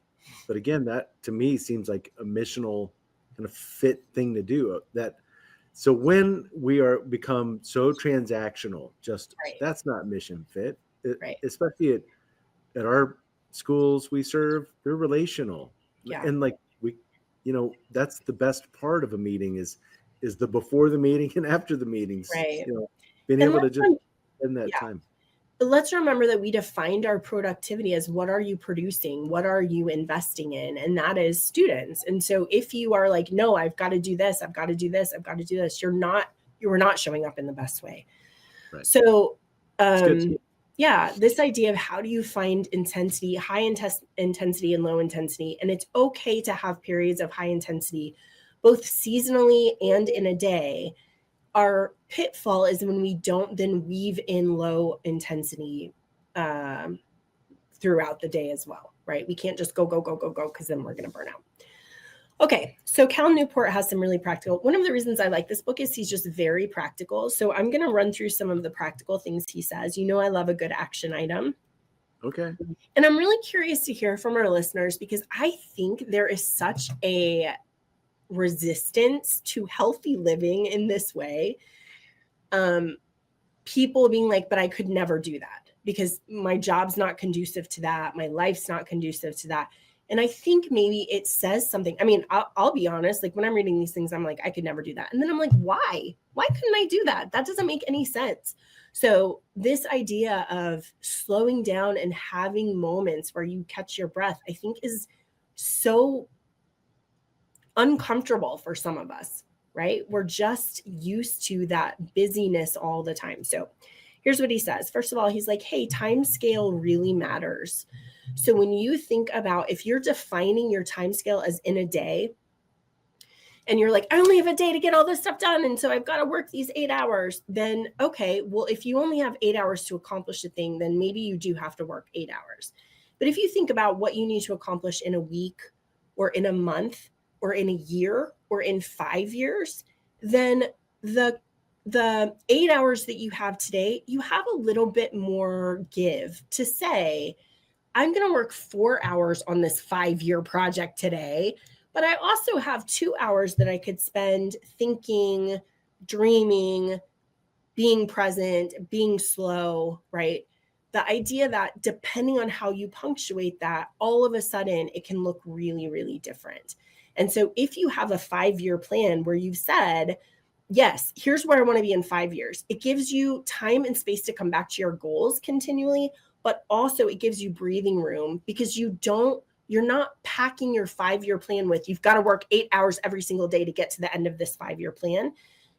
again, that to me seems like a missional kind of fit thing to do. So when we become so transactional, that's not mission fit. Especially at our schools we serve, they're relational. And that's the best part of a meeting is the before the meeting and after the meetings. Being able to just spend that time. But let's remember that we defined our productivity as what are you producing? What are you investing in? And that is students. And so if you are like, no, I've got to do this, I've got to do this, I've got to do this, you are not showing up in the best way. Right. So, this idea of how do you find intensity, high intensity and low intensity. And it's okay to have periods of high intensity, both seasonally and in a day. Our pitfall is when we don't then weave in low intensity throughout the day as well, right? We can't just go, because then we're going to burn out. Okay, so Cal Newport has some really practical. One of the reasons I like this book is he's just very practical. So I'm going to run through some of the practical things he says. I love a good action item. Okay. And I'm really curious to hear from our listeners because I think there is such a resistance to healthy living in this way. People being like, but I could never do that because my job's not conducive to that. My life's not conducive to that. And I think maybe it says something. I mean, I'll be honest, when I'm reading these things, I'm like, I could never do that. And then I'm like, why? Why couldn't I do that? That doesn't make any sense. So this idea of slowing down and having moments where you catch your breath, I think is so uncomfortable for some of us, right? We're just used to that busyness all the time. So here's what he says. First of all, he's like, hey, time scale really matters. So when you think about if you're defining your time scale as in a day, and you're like, I only have a day to get all this stuff done, and so I've got to work these 8 hours, then okay, well, if you only have 8 hours to accomplish a thing, then maybe you do have to work 8 hours. But if you think about what you need to accomplish in a week or in a month or in a year or in 5 years, then the 8 hours that you have today, you have a little bit more give to say, I'm going to work 4 hours on this 5-year project today, but I also have 2 hours that I could spend thinking, dreaming, being present, being slow, right? The idea that depending on how you punctuate that, all of a sudden it can look really, really different. And so if you have a 5-year plan where you've said, yes, here's where I want to be in 5 years, it gives you time and space to come back to your goals continually, but also it gives you breathing room because you're not packing your 5-year plan with, you've got to work 8 hours every single day to get to the end of this 5-year plan.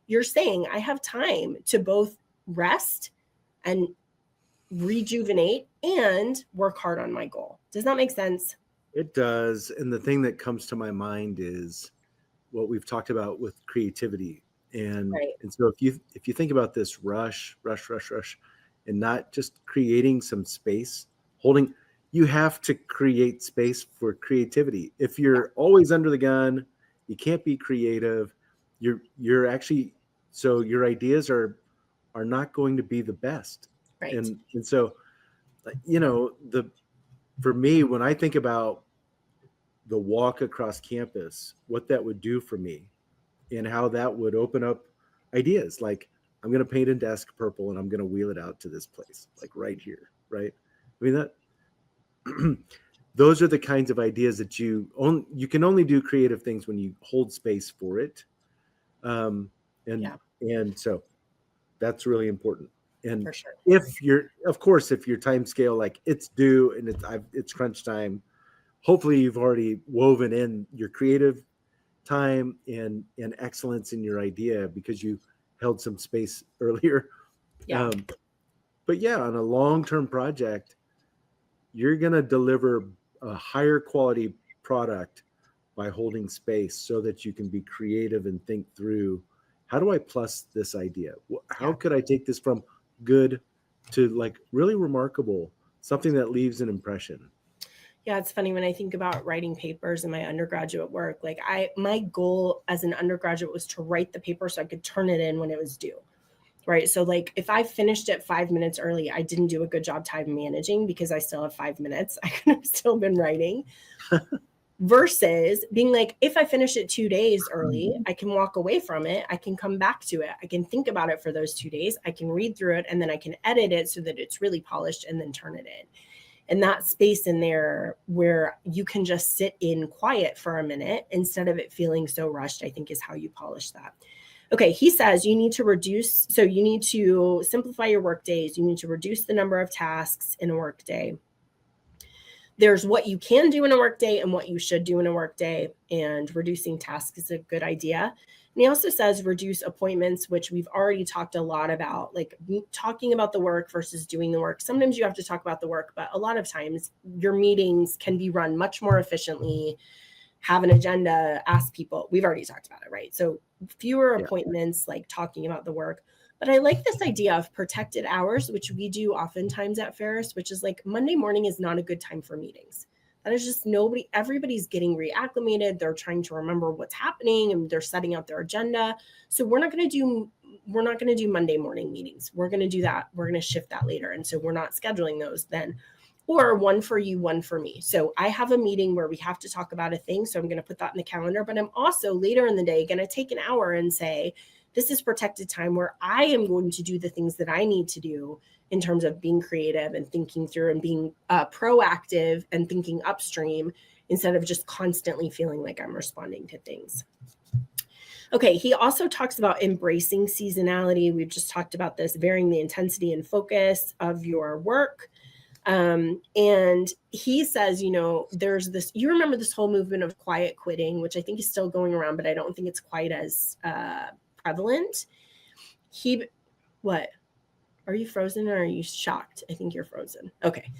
You're saying, I have time to both rest and rejuvenate and work hard on my goal. Does that make sense? It does. And the thing that comes to my mind is what we've talked about with creativity And Right. and so if you think about this rush, and not just creating some space, holding, you have to create space for creativity. If Yeah. you're always under the gun, you can't be creative. You're actually, so your ideas are not going to be the best. Right. And so, the for me, when I think about the walk across campus, what that would do for me and how that would open up ideas. Like, I'm going to paint a desk purple and I'm going to wheel it out to this place, like right here. Right. I mean, that those are the kinds of ideas that you can only do creative things when you hold space for it. Um, and, Yeah, and so that's really important. And for sure. of course, if your time scale, like it's due and it's crunch time, hopefully you've already woven in your creative time and excellence in your idea because you held some space earlier. Yeah. Um, but yeah, on a long-term project, you're going to deliver a higher quality product by holding space so that you can be creative and think through, how do I plus this idea? How Yeah. could I take this from good to like really remarkable, something that leaves an impression? Yeah, it's funny when I think about writing papers in my undergraduate work, like my goal as an undergraduate was to write the paper so I could turn it in when it was due. Right. So like if I finished it 5 minutes early, I didn't do a good job time managing because I still have 5 minutes. I could have still been writing versus being like, if I finish it 2 days early, I can walk away from it. I can come back to it. I can think about it for those 2 days. I can read through it and then I can edit it so that it's really polished and then turn it in. And that space in there where you can just sit in quiet for a minute instead of it feeling so rushed, I think is how you polish that. Okay, he says you need to simplify your work days. You need to reduce the number of tasks in a work day. There's what you can do in a work day and what you should do in a work day, and reducing tasks is a good idea. And he also says reduce appointments, which we've already talked a lot about, like talking about the work versus doing the work. Sometimes you have to talk about the work, but a lot of times your meetings can be run much more efficiently. Have an agenda, ask people. We've already talked about it, right? So fewer Yeah. appointments, like talking about the work. But I like this idea of protected hours, which we do oftentimes at Pharos, which is like Monday morning is not a good time for meetings. That is just everybody's getting reacclimated. They're trying to remember what's happening and they're setting out their agenda. So we're not going to do Monday morning meetings. We're going to do that. We're going to shift that later. And so we're not scheduling those then. Or one for you, one for me. So I have a meeting where we have to talk about a thing. So I'm going to put that in the calendar, but I'm also later in the day going to take an hour and say, this is protected time where I am going to do the things that I need to do in terms of being creative and thinking through and being proactive and thinking upstream instead of just constantly feeling like I'm responding to things. Okay, he also talks about embracing seasonality. We've just talked about this, varying the intensity and focus of your work. And he says, there's this, you remember this whole movement of quiet quitting, which I think is still going around, but I don't think it's quite as prevalent. What? Are you frozen or are you shocked? I think you're frozen. Okay.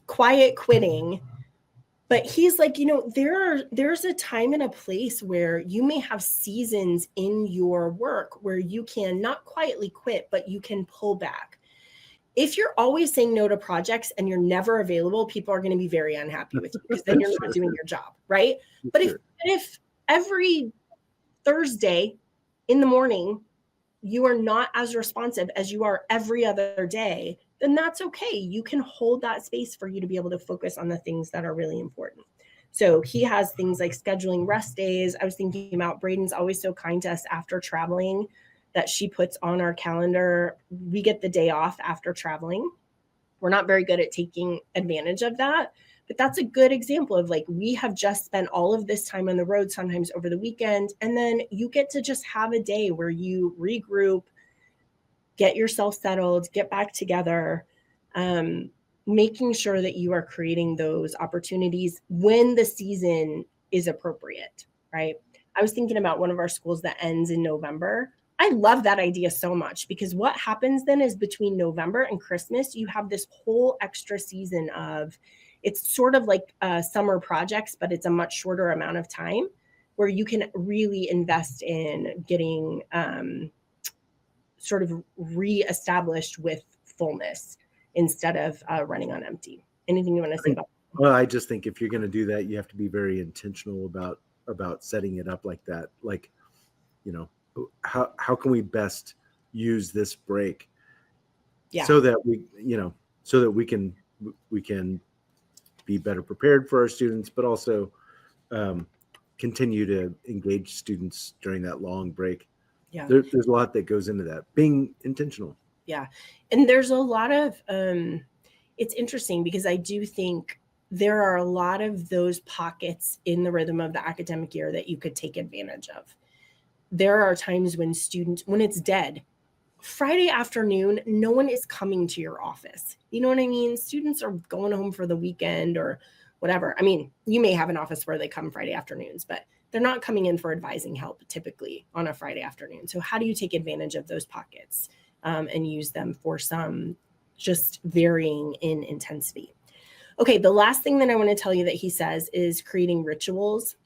Quiet quitting. But he's like, there's a time and a place where you may have seasons in your work where you can not quietly quit, but you can pull back. If you're always saying no to projects and you're never available, people are going to be very unhappy with you because then you're not doing your job, right? But if every Thursday in the morning you are not as responsive as you are every other day, then that's okay. You can hold that space for you to be able to focus on the things that are really important. So he has things like scheduling rest days. I was thinking about Braden's always so kind to us after traveling that she puts on our calendar. We get the day off after traveling. We're not very good at taking advantage of that, but that's a good example of like, we have just spent all of this time on the road, sometimes over the weekend. And then you get to just have a day where you regroup, get yourself settled, get back together, making sure that you are creating those opportunities when the season is appropriate, right? I was thinking about one of our schools that ends in November. I love that idea so much because what happens then is between November and Christmas, you have this whole extra season of, it's sort of like summer projects, but it's a much shorter amount of time. where you can really invest in getting sort of reestablished with fullness instead of running on empty. Anything you want to say about that? Well, I just think if you're going to do that, you have to be very intentional about setting it up like that. Like, how can we best use this break so that we can be better prepared for our students, but also continue to engage students during that long break. Yeah. There's a lot that goes into that, being intentional. Yeah. And there's a lot of, it's interesting because I do think there are a lot of those pockets in the rhythm of the academic year that you could take advantage of. There are times when it's dead, Friday afternoon, no one is coming to your office. You know what I mean? Students are going home for the weekend or whatever. I mean, you may have an office where they come Friday afternoons, but they're not coming in for advising help typically on a Friday afternoon. So how do you take advantage of those pockets and use them for some just varying in intensity? Okay, the last thing that I want to tell you that he says is creating rituals.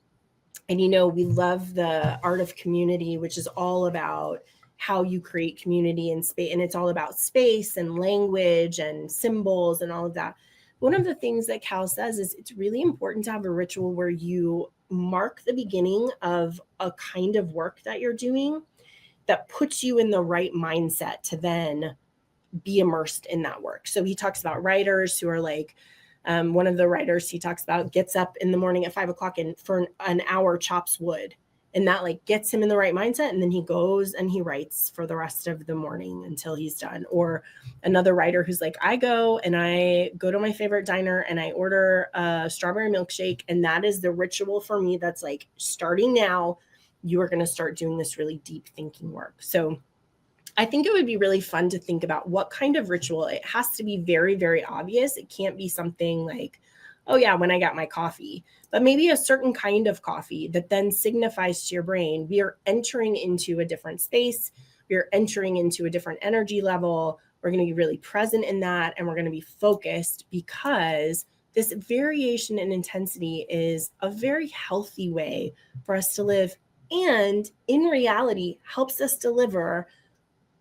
And we love the art of community, which is all about how you create community and space. And it's all about space and language and symbols and all of that. One of the things that Cal says is it's really important to have a ritual where you mark the beginning of a kind of work that you're doing that puts you in the right mindset to then be immersed in that work. So he talks about writers who are like, one of the writers he talks about gets up in the morning at 5 o'clock and for an hour chops wood. And that like gets him in the right mindset. And then he goes and he writes for the rest of the morning until he's done. Or another writer who's like, I go to my favorite diner and I order a strawberry milkshake. And that is the ritual for me. That's like, starting now, you are going to start doing this really deep thinking work. So I think it would be really fun to think about what kind of ritual. It has to be very, very obvious. It can't be something like, oh yeah, when I got my coffee, but maybe a certain kind of coffee that then signifies to your brain, we are entering into a different space. We are entering into a different energy level. We're going to be really present in that. And we're going to be focused because this variation in intensity is a very healthy way for us to live. And in reality, helps us deliver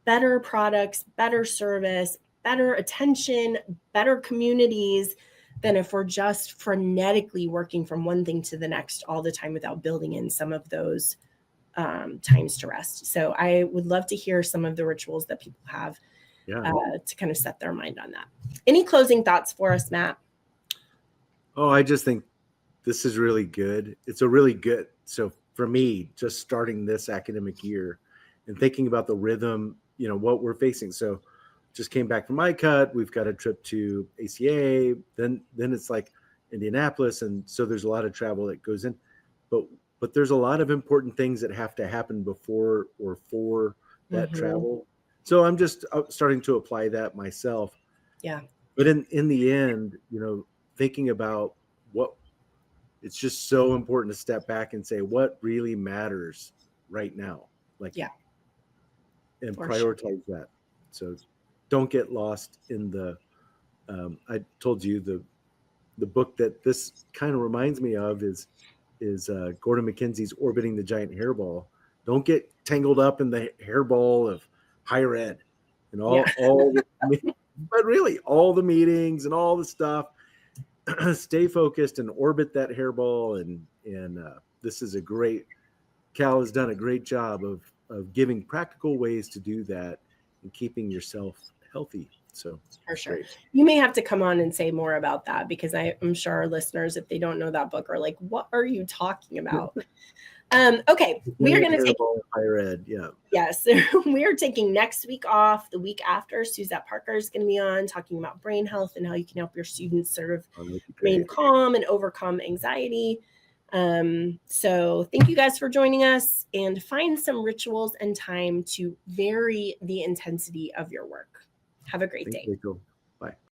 better products, better service, better attention, better communities than if we're just frenetically working from one thing to the next all the time without building in some of those times to rest. So I would love to hear some of the rituals that people have to kind of set their mind on that. Any closing thoughts for us, Matt? Oh, I just think this is really good. It's a really good. So for me, just starting this academic year and thinking about the rhythm, what we're facing. So just came back from ICUT. We've got a trip to ACA. Then it's like Indianapolis. And so there's a lot of travel that goes in, but there's a lot of important things that have to happen before or for that travel. So I'm just starting to apply that myself. Yeah. But in the end, thinking about it's just so important to step back and say what really matters right now. And prioritize that. So don't get lost in the, I told you the book that this kind of reminds me of is Gordon McKenzie's Orbiting the Giant Hairball. Don't get tangled up in the hairball of higher ed and but really all the meetings and all the stuff. Stay focused and orbit that hairball. And this is Cal has done a great job of giving practical ways to do that and keeping yourself healthy. So for sure. Great. You may have to come on and say more about that because I'm sure our listeners, if they don't know that book, are like, what are you talking about? Okay. We are going to take higher ed. Yeah. Yes. We are taking next week off. The week after, Suzette Parker is going to be on talking about brain health and how you can help your students sort of remain calm and overcome anxiety. So thank you guys for joining us, and find some rituals and time to vary the intensity of your work. Have a great day. Bye.